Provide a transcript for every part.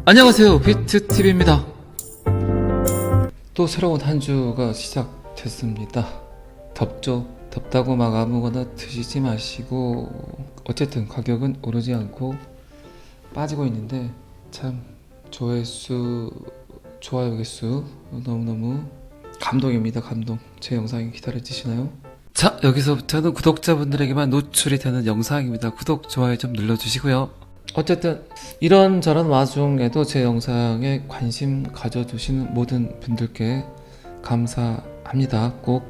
안녕하세요, 비트TV입니다. 또 새로운 한 주가 시작됐습니다. 덥죠? 덥다고 막 아무거나 드시지 마시고, 어쨌든 가격은 오르지 않고 빠지고 있는데 참 조회수, 좋아요 개수 너무너무 감동입니다. 감동. 제 영상이 기다려지시나요? 자, 여기서부터는 구독자분들에게만 노출이 되는 영상입니다. 구독, 좋아요 좀 눌러주시고요. 어쨌든 이런저런 와중에도 제 영상에 관심 가져주시는 모든 분들께 감사합니다. 꼭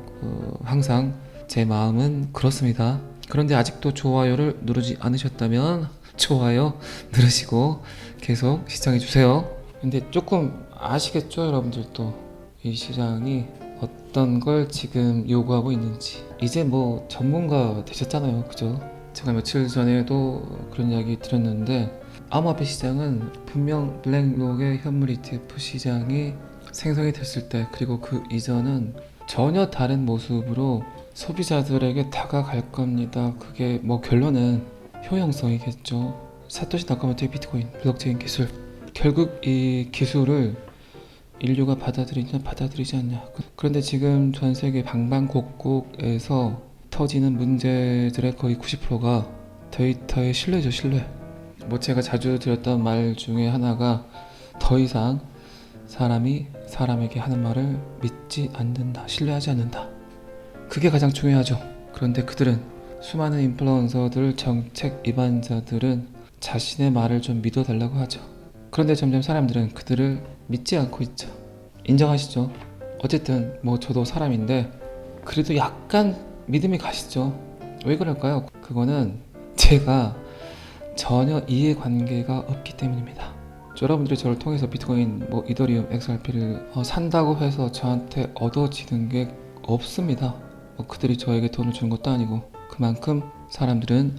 항상 제 마음은 그렇습니다. 그런데 아직도 좋아요를 누르지 않으셨다면 좋아요 누르시고 계속 시청해주세요. 근데 조금 아시겠죠, 여러분들도 이 시장이 어떤 걸 지금 요구하고 있는지. 이제 뭐 전문가 되셨잖아요, 그죠? 제가 며칠 전에도 그런 이야기 드렸는데, 암호화폐 시장은 분명 블랙록의 현물 ETF 시장이 생성이 됐을 때, 그리고 그 이전은 전혀 다른 모습으로 소비자들에게 다가갈 겁니다. 그게 뭐 결론은 효용성이겠죠. 사토시 나카모토의 비트코인 블록체인 기술, 결국 이 기술을 인류가 받아들이냐 받아들이지 않냐. 그런데 지금 전 세계 방방곡곡에서 터지는 문제들의 거의 90%가 데이터의 신뢰죠, 신뢰. 뭐 제가 자주 드렸던 말 중에 하나가 더 이상 사람이 사람에게 하는 말을 믿지 않는다, 신뢰하지 않는다. 그게 가장 중요하죠. 그런데 그들은, 수많은 인플루언서들, 정책 입안자들은 자신의 말을 좀 믿어달라고 하죠. 그런데 점점 사람들은 그들을 믿지 않고 있죠. 인정하시죠? 어쨌든 뭐 저도 사람인데 그래도 약간 믿음이 가시죠. 왜 그럴까요? 그거는 제가 전혀 이해관계가 없기 때문입니다. 여러분들이 저를 통해서 비트코인, 뭐 이더리움, XRP를 산다고 해서 저한테 얻어지는 게 없습니다. 그들이 저에게 돈을 주는 것도 아니고, 그만큼 사람들은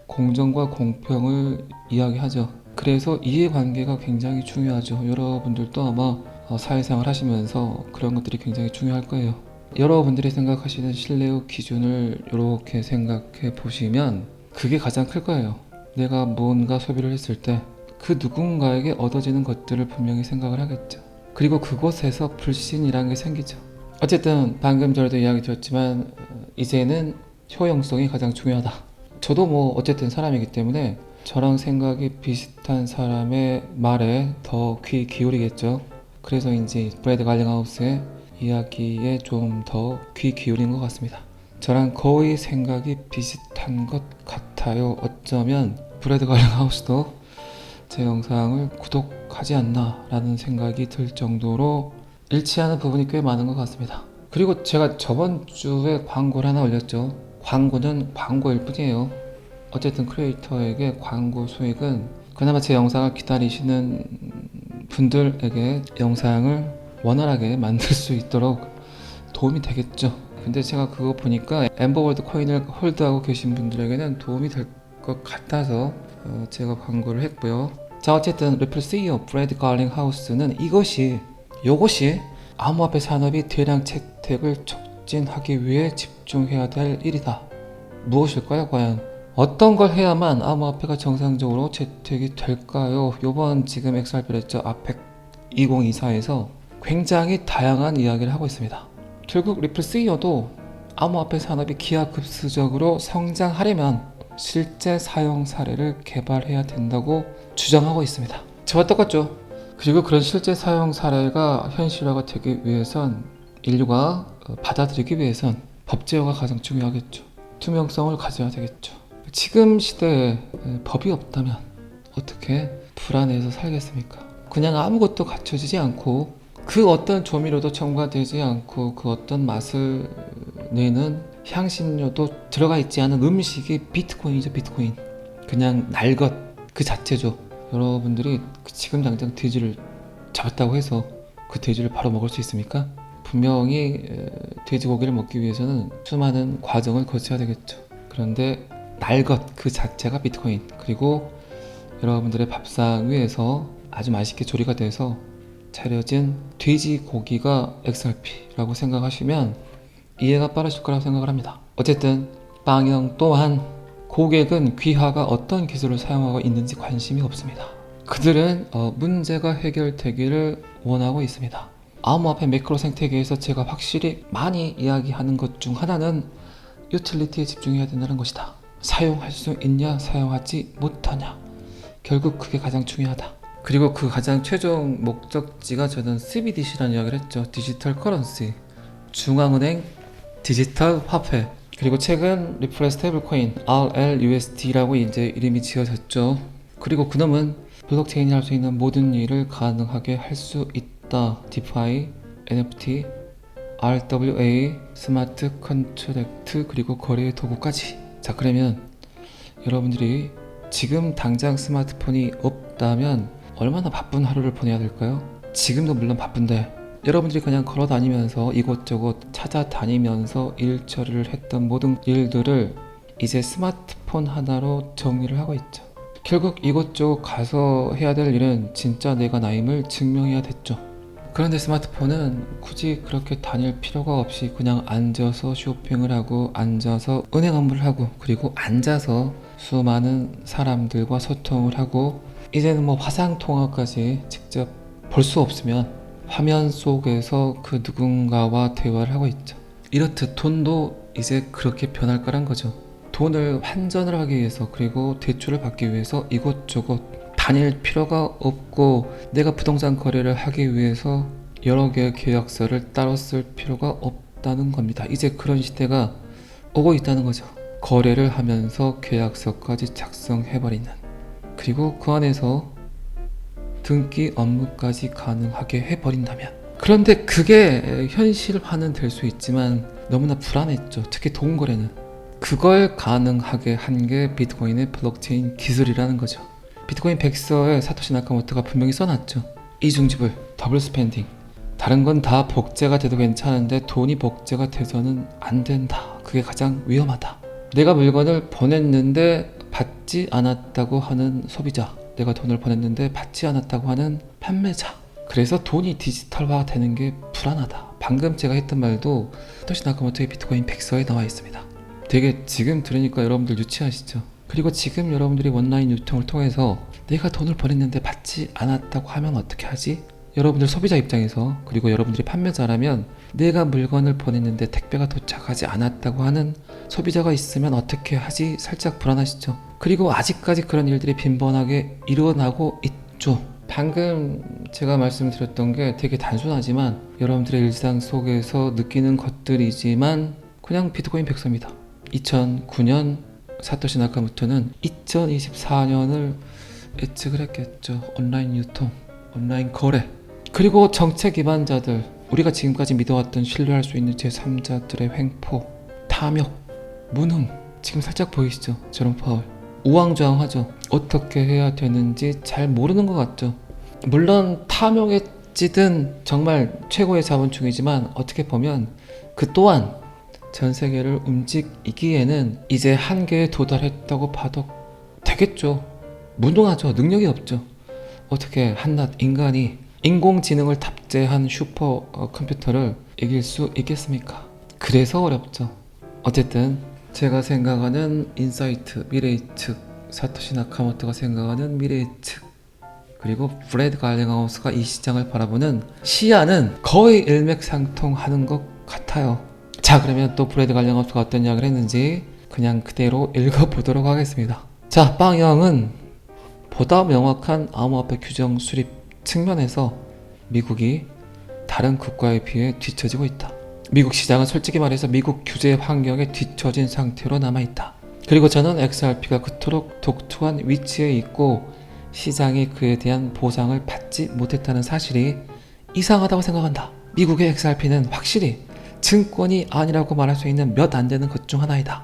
공정과 공평을 이야기하죠. 그래서 이해관계가 굉장히 중요하죠. 여러분들도 아마 사회생활 하시면서 그런 것들이 굉장히 중요할 거예요. 여러분들이 생각하시는 신뢰의 기준을 이렇게 생각해 보시면 그게 가장 클 거예요. 내가 뭔가 소비를 했을 때 그 누군가에게 얻어지는 것들을 분명히 생각을 하겠죠. 그리고 그곳에서 불신이라는 게 생기죠. 어쨌든 방금 전에도 이야기 드렸지만 이제는 효용성이 가장 중요하다. 저도 뭐 어쨌든 사람이기 때문에 저랑 생각이 비슷한 사람의 말에 더 귀 기울이겠죠. 그래서인지 브래드 갈링하우스의 이야기에 좀 더 귀 기울인 것 같습니다. 저랑 거의 생각이 비슷한 것 같아요. 어쩌면 브래드 갈링하우스도 제 영상을 구독하지 않나 라는 생각이 들 정도로 일치하는 부분이 꽤 많은 것 같습니다. 그리고 제가 저번 주에 광고를 하나 올렸죠. 광고는 광고일 뿐이에요. 어쨌든 크리에이터에게 광고 수익은 그나마 제 영상을 기다리시는 분들에게 영상을 원활하게 만들 수 있도록 도움이 되겠죠. 근데 제가 그거 보니까 엠버월드 코인을 홀드하고 계신 분들에게는 도움이 될 것 같아서 제가 광고를 했고요. 자, 어쨌든 리플 CEO 브래드 갈링하우스는 요것이 암호화폐 산업이 대량 채택을 촉진하기 위해 집중해야 될 일이다. 무엇일까요, 과연? 어떤 걸 해야만 암호화폐가 정상적으로 채택이 될까요? 요번 지금 XRP를 했죠. 아펙 2024에서 굉장히 다양한 이야기를 하고 있습니다. 결국 리플 CEO도 암호화폐 산업이 기하급수적으로 성장하려면 실제 사용 사례를 개발해야 된다고 주장하고 있습니다. 저와 똑같죠. 그리고 그런 실제 사용 사례가 현실화가 되기 위해선, 인류가 받아들이기 위해선 법 제어가 가장 중요하겠죠. 투명성을 가져야 되겠죠. 지금 시대에 법이 없다면 어떻게 불안해서 살겠습니까? 그냥 아무것도 갖춰지지 않고, 그 어떤 조미료도 첨가되지 않고, 그 어떤 맛을 내는 향신료도 들어가 있지 않은 음식이 비트코인이죠. 비트코인. 그냥 날 것 그 자체죠. 여러분들이 지금 당장 돼지를 잡았다고 해서 그 돼지를 바로 먹을 수 있습니까? 분명히 돼지고기를 먹기 위해서는 수많은 과정을 거쳐야 되겠죠. 그런데 날 것 그 자체가 비트코인. 그리고 여러분들의 밥상 위에서 아주 맛있게 조리가 돼서 차려진 돼지고기가 XRP라고 생각하시면 이해가 빠르실 거라고 생각을 합니다. 어쨌든 방영 또한 고객은 귀하가 어떤 기술을 사용하고 있는지 관심이 없습니다. 그들은 문제가 해결되기를 원하고 있습니다. 암호화폐 매크로 생태계에서 제가 확실히 많이 이야기하는 것 중 하나는 유틸리티에 집중해야 된다는 것이다. 사용할 수 있냐 사용하지 못하냐, 결국 그게 가장 중요하다. 그리고 그 가장 최종 목적지가 저는 CBDC라는 이야기를 했죠. 디지털 커런시, 중앙은행 디지털 화폐. 그리고 최근 리플레 스테이블 코인 RLUSD라고 이제 이름이 지어졌죠. 그리고 그놈은 블록체인이 할 수 있는 모든 일을 가능하게 할 수 있다. 디파이, NFT, RWA, 스마트 컨트랙트, 그리고 거래의 도구까지. 자, 그러면 여러분들이 지금 당장 스마트폰이 없다면 얼마나 바쁜 하루를 보내야 될까요? 지금도 물론 바쁜데 여러분들이 그냥 걸어 다니면서 이곳저곳 찾아다니면서 일 처리를 했던 모든 일들을 이제 스마트폰 하나로 정리를 하고 있죠. 결국 이곳저곳 가서 해야 될 일은 진짜 내가 나임을 증명해야 됐죠. 그런데 스마트폰은 굳이 그렇게 다닐 필요가 없이 그냥 앉아서 쇼핑을 하고, 앉아서 은행 업무를 하고, 그리고 앉아서 수많은 사람들과 소통을 하고, 이제는 뭐 화상통화까지 직접 볼 수 없으면 화면 속에서 그 누군가와 대화를 하고 있죠. 이렇듯 돈도 이제 그렇게 변할 거란 거죠. 돈을 환전을 하기 위해서, 그리고 대출을 받기 위해서 이곳저곳 다닐 필요가 없고, 내가 부동산 거래를 하기 위해서 여러 개의 계약서를 따로 쓸 필요가 없다는 겁니다. 이제 그런 시대가 오고 있다는 거죠. 거래를 하면서 계약서까지 작성해버리는, 그리고 그 안에서 등기 업무까지 가능하게 해버린다면. 그런데 그게 현실화는 될 수 있지만 너무나 불안했죠. 특히 돈 거래는. 그걸 가능하게 한 게 비트코인의 블록체인 기술이라는 거죠. 비트코인 백서에 사토시 나카모토가 분명히 써놨죠. 이중지불, 더블 스펜딩. 다른 건 다 복제가 돼도 괜찮은데 돈이 복제가 돼서는 안 된다. 그게 가장 위험하다. 내가 물건을 보냈는데 받지 않았다고 하는 소비자, 내가 돈을 보냈는데 받지 않았다고 하는 판매자. 그래서 돈이 디지털화 되는 게 불안하다. 방금 제가 했던 말도 사토시 나카모토의 비트코인 백서에 나와 있습니다. 되게 지금 들으니까 여러분들 유치하시죠? 그리고 지금 여러분들이 온라인 유통을 통해서 내가 돈을 보냈는데 받지 않았다고 하면 어떻게 하지? 여러분들 소비자 입장에서, 그리고 여러분들이 판매자라면 내가 물건을 보냈는데 택배가 도착하지 않았다고 하는 소비자가 있으면 어떻게 하지? 살짝 불안하시죠? 그리고 아직까지 그런 일들이 빈번하게 일어나고 있죠. 방금 제가 말씀드렸던 게 되게 단순하지만 여러분들의 일상 속에서 느끼는 것들이지만 그냥 비트코인 백서입니다. 2009년 사토시 나카모토는 2024년을 예측을 했겠죠. 온라인 유통, 온라인 거래, 그리고 정책 기반자들, 우리가 지금까지 믿어왔던 신뢰할 수 있는 제3자들의 횡포, 탐욕, 무능, 지금 살짝 보이시죠? 제롬 파월 우왕좌왕하죠. 어떻게 해야 되는지 잘 모르는 것 같죠. 물론 탐욕에 찌든 정말 최고의 자본충이지만 어떻게 보면 그 또한 전 세계를 움직이기에는 이제 한계에 도달했다고 봐도 되겠죠. 무능하죠. 능력이 없죠. 어떻게 한낱 인간이 인공지능을 탑재한 슈퍼 컴퓨터를 이길 수 있겠습니까? 그래서 어렵죠. 어쨌든 제가 생각하는 인사이트, 미래 예측, 사토시 나카모토가 생각하는 미래 예측, 그리고 브래드 갈링하우스가 이 시장을 바라보는 시야는 거의 일맥상통하는 것 같아요. 자, 그러면 또 브래드 갈링하우스가 어떤 이야기를 했는지 그냥 그대로 읽어보도록 하겠습니다. 자, 빵형은 보다 명확한 암호화폐 규정 수립 측면에서 미국이 다른 국가에 비해 뒤처지고 있다. 미국 시장은 솔직히 말해서 미국 규제 환경에 뒤처진 상태로 남아있다. 그리고 저는 XRP가 그토록 독특한 위치에 있고 시장이 그에 대한 보상을 받지 못했다는 사실이 이상하다고 생각한다. 미국의 XRP는 확실히 증권이 아니라고 말할 수 있는 몇 안 되는 것 중 하나이다.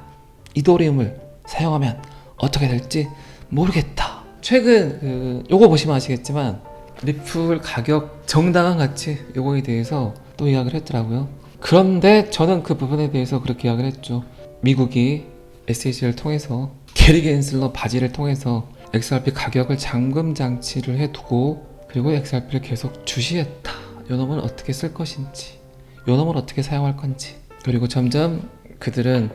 이더리움을 사용하면 어떻게 될지 모르겠다. 최근 요거 보시면 아시겠지만 리플 가격 정당한 가치 요거에 대해서 또 이야기를 했더라고요. 그런데 저는 그 부분에 대해서 그렇게 이야기를 했죠. 미국이 SEC를 통해서 게리 겐슬러 바지를 통해서 XRP 가격을 잠금 장치를 해두고 그리고 XRP를 계속 주시했다. 요놈을 어떻게 쓸 것인지, 요놈을 어떻게 사용할 건지. 그리고 점점 그들은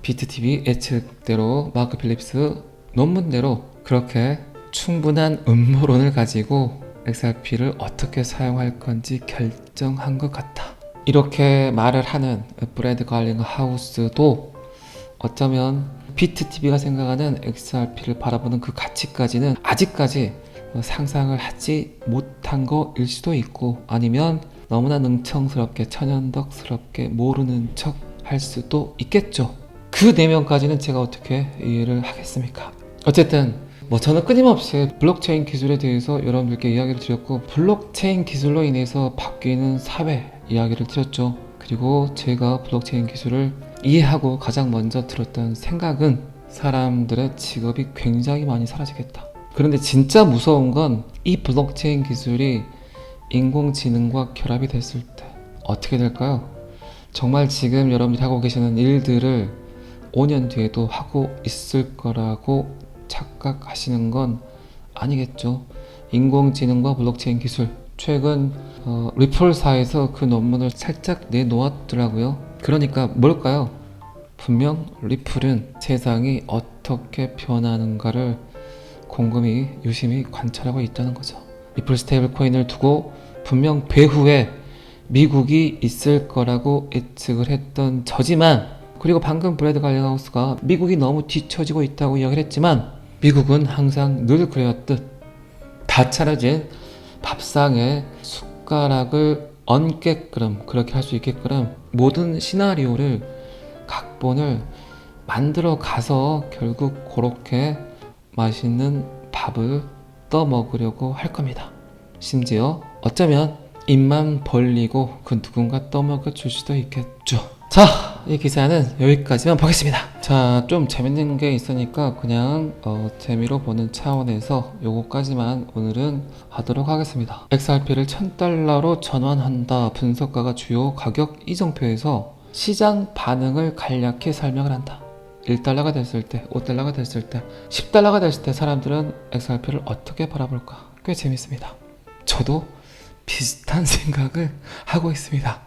비트TV 예측대로 마크 필립스 논문대로 그렇게 충분한 음모론을 가지고 XRP를 어떻게 사용할 건지 결정한 것 같아. 이렇게 말을 하는 브래드 갈링하우스도 어쩌면 비트TV가 생각하는 XRP를 바라보는 그 가치까지는 아직까지 상상을 하지 못한 거일 수도 있고, 아니면 너무나 능청스럽게 천연덕스럽게 모르는 척 할 수도 있겠죠. 그 내면까지는 제가 어떻게 이해를 하겠습니까? 어쨌든 저는 끊임없이 블록체인 기술에 대해서 여러분들께 이야기를 드렸고, 블록체인 기술로 인해서 바뀌는 사회 이야기를 드렸죠. 그리고 제가 블록체인 기술을 이해하고 가장 먼저 들었던 생각은 사람들의 직업이 굉장히 많이 사라지겠다. 그런데 진짜 무서운 건 이 블록체인 기술이 인공지능과 결합이 됐을 때 어떻게 될까요? 정말 지금 여러분들이 하고 계시는 일들을 5년 뒤에도 하고 있을 거라고 착각하시는 건 아니겠죠. 인공지능과 블록체인 기술, 최근 리플사에서 그 논문을 살짝 내놓았더라고요. 그러니까 뭘까요? 분명 리플은 세상이 어떻게 변하는가를 곰곰이 유심히 관찰하고 있다는 거죠. 리플 스테이블 코인을 두고 분명 배후에 미국이 있을 거라고 예측을 했던 저지만, 그리고 방금 브래드 갈링하우스가 미국이 너무 뒤처지고 있다고 이야기를 했지만, 미국은 항상 늘 그래왔듯 다 차려진 밥상에 숟가락을 얹게끔, 그렇게 할 수 있게끔 모든 시나리오를 각본을 만들어 가서 결국 그렇게 맛있는 밥을 떠먹으려고 할 겁니다. 심지어 어쩌면 입만 벌리고 그 누군가 떠먹여 줄 수도 있겠죠. 자, 이 기사는 여기까지만 보겠습니다. 자, 좀 재밌는 게 있으니까 그냥 재미로 보는 차원에서 요거까지만 오늘은 하도록 하겠습니다. XRP를 $1000로 전환한다. 분석가가 주요 가격 이정표에서 시장 반응을 간략히 설명을 한다. 1달러가 됐을 때, 5달러가 됐을 때, 10달러가 됐을 때 사람들은 XRP를 어떻게 바라볼까? 꽤 재밌습니다. 저도 비슷한 생각을 하고 있습니다.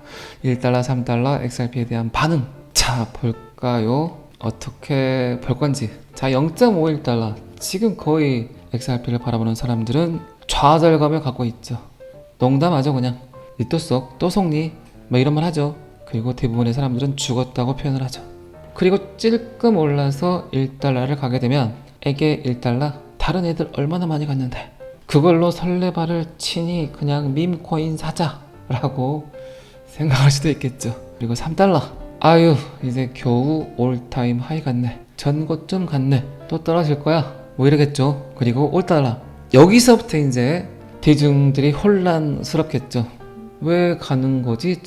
1달러, 3달러 XRP에 대한 반응. 자, 볼까요? 어떻게 볼 건지. 자, 0.51달러. 지금 거의 XRP를 바라보는 사람들은 좌절감을 갖고 있죠. 농담하죠, 그냥. 이 또 쏙, 또 속니? 이런 말 하죠. 그리고 대부분의 사람들은 죽었다고 표현을 하죠. 그리고 찔끔 올라서 1달러를 가게 되면 에게 1달러? 다른 애들 얼마나 많이 갔는데 그걸로 설레발을 치니 그냥 밈코인 사자 라고 생각할 수도 있겠죠. 그리고 3달러, 아유 이제 겨우 올타임 하이 갔네, 전고점 갔네, 또 떨어질 거야, 이러겠죠. 그리고 5달러, 여기서부터 이제 대중들이 혼란스럽겠죠. 왜 가는 거지?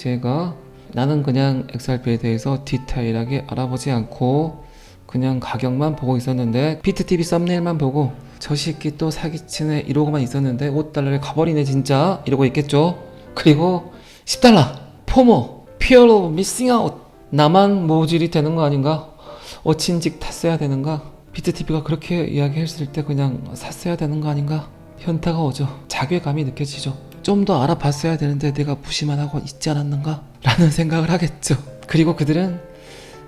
나는 그냥 XRP에 대해서 디테일하게 알아보지 않고 그냥 가격만 보고 있었는데, 비트TV 썸네일만 보고 저 새끼 또 사기치네 이러고만 있었는데 5달러를 가버리네 진짜, 이러고 있겠죠. 그리고 10달러, 포모, Fear of Missing Out, 나만 모질이 되는 거 아닌가? 어친직 탔어야 되는가? 비트TV가 그렇게 이야기했을 때 그냥 샀어야 되는 거 아닌가? 현타가 오죠. 자괴감이 느껴지죠. 좀 더 알아봤어야 되는데 내가 무시만 하고 있지 않았는가? 라는 생각을 하겠죠. 그리고 그들은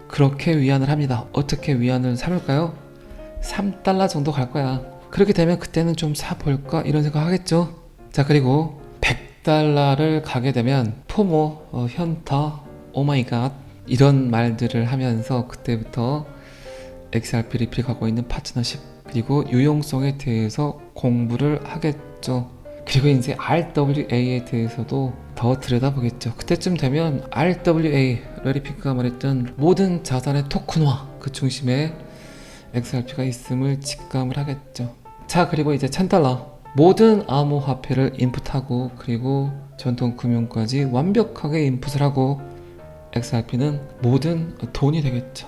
그렇게 위안을 합니다. 어떻게 위안을 삼을까요? 3달러 정도 갈 거야. 그렇게 되면 그때는 좀 사볼까? 이런 생각 하겠죠. 자, 그리고 100달러를 가게 되면 포모, 현타, 오마이갓 이런 말들을 하면서 그때부터 XRP 리플이 갖고 있는 파트너십 그리고 유용성에 대해서 공부를 하겠죠. 그리고 이제 RWA에 대해서도 더 들여다보겠죠. 그때쯤 되면 RWA, 레리 핑크가 말했던 모든 자산의 토큰화, 그 중심에 XRP가 있음을 직감을 하겠죠. 자, 그리고 이제 1000달러, 모든 암호화폐를 인풋하고 그리고 전통금융까지 완벽하게 인풋을 하고 XRP는 모든 돈이 되겠죠.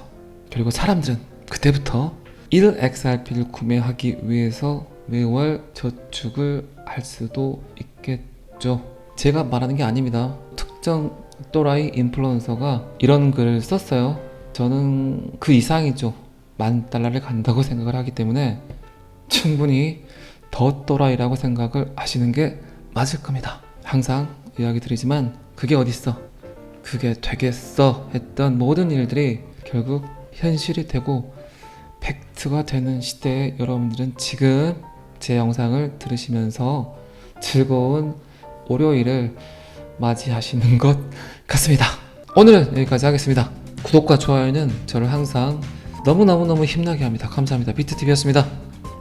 그리고 사람들은 그때부터 1XRP를 구매하기 위해서 매월 저축을 할 수도 있겠죠. 제가 말하는 게 아닙니다. 특정 또라이 인플루언서가 이런 글을 썼어요. 저는 그 이상이죠. $10,000를 간다고 생각을 하기 때문에 충분히 더 또라이라고 생각을 하시는 게 맞을 겁니다. 항상 이야기 드리지만 그게 어딨어, 그게 되겠어 했던 모든 일들이 결국 현실이 되고 팩트가 되는 시대에 여러분들은 지금 제 영상을 들으시면서 즐거운 월요일을 맞이하시는 것 같습니다. 오늘은 여기까지 하겠습니다. 구독과 좋아요는 저를 항상 너무너무너무 힘나게 합니다. 감사합니다. 비트TV였습니다.